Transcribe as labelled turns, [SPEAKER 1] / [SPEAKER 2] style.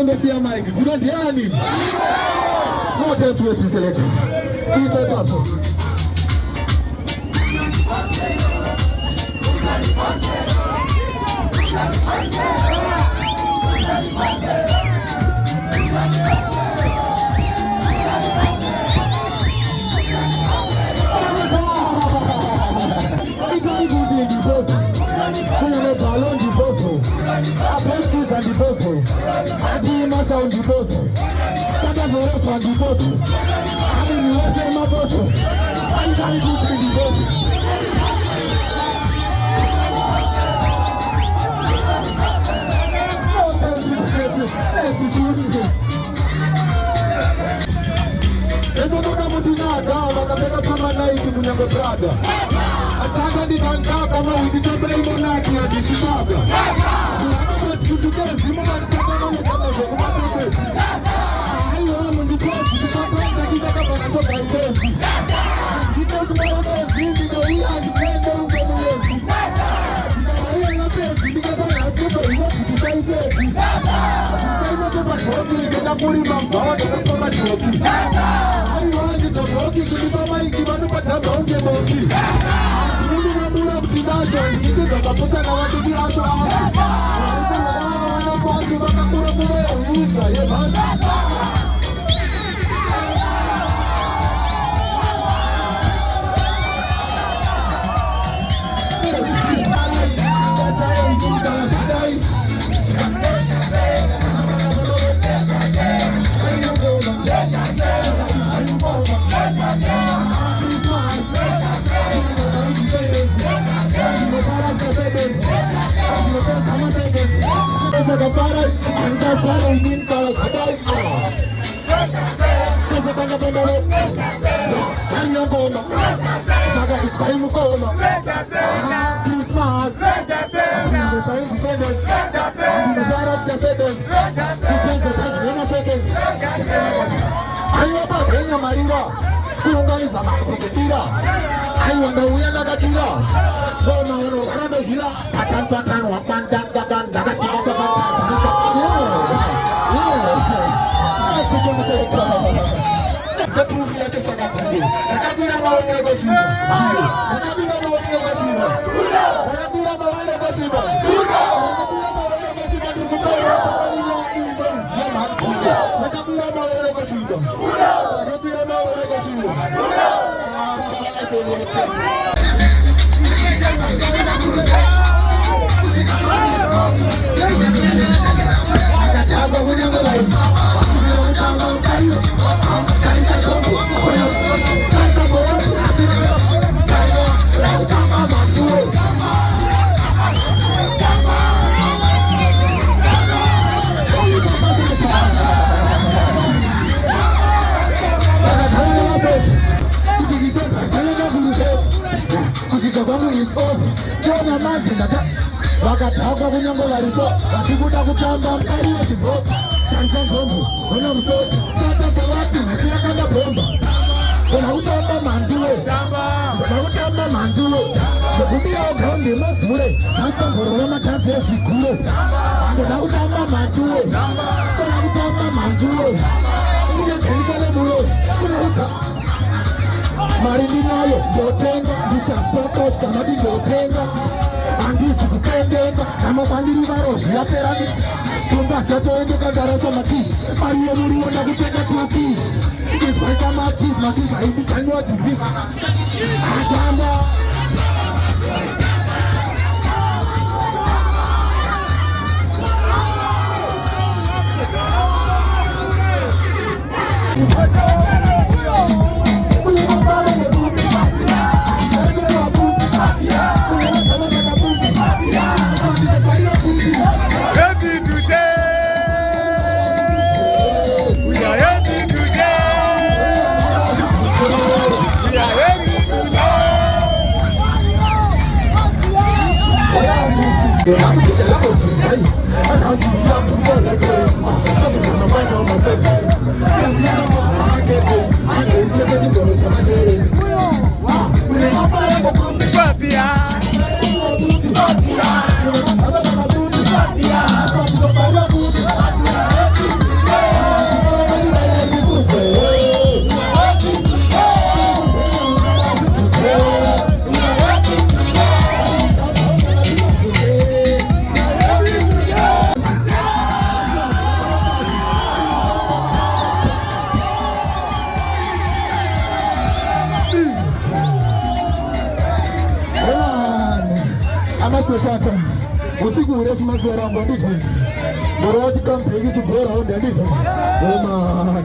[SPEAKER 1] Kondosia Mike. Kuna Diani. No time to be selected. He's a top. Balão de bolso, a pesquisa de bolso, a animação de bolso, cada garrafa de bolso, a animação de bolso, a animação de bolso. Eu não estou muito nada, eu estou para na isso minha bebrada. A changa de cantar como o de também monarca de Chicago. Eu tudo que é cima da changa não me dá jogo mais vezes. Aí eu amo de posse, de patrão da vida da banda toda a vez. E todo mundo é vivo, eu ia de frente ao caminho. E aí eu penso, de que eu vou tudo e eu fico sem vez. Sai no teu patrão, que dá por uma volta, eu tô mais louco. Aí eu ando de louco, que tu vai que vai no patrão de louco. Itu dapat putar lawan di rasa. Itu pasti bakal pura-pura saya bang. Anda saya ingin kalau sedang Kesempatan benar Kalian kono Saga ikaimu kono Christmas Kita independen Negara independen Ayo apa kayaknya mariwa Kulungan sama kepetira Ayo anda uya naga tira Bono rada gila Pacan-pacan wapan dak-dakan Dagat sika-sika Wakataka kunyongo waliso Wasikuta kutamba mkari wa chibota Tansa ngombo, kuna msoto Tata kwa wapi, nasira kanda bomba Kuna utamba mandulo Kuna utamba mandulo Kumbia ogambi mafure Hata korona matansi ya sikule Kuna utamba mandulo Kuna utamba mandulo Kuna kelikale mulo Kuna utamba Marindi nayo, yotenga Disaspotos kama di yotenga Andisi kukengenga Kama bandiri varoshi ya perani Tumba chacho ende kadarasa maki Maria muri wanda kutenga tuaki Despite machis, machis haisi kanywa disease Ajamba Tata, usiku urefu maziwa wangu ndivyo. Moroji kampegi chibora honda ndivyo. Oh man.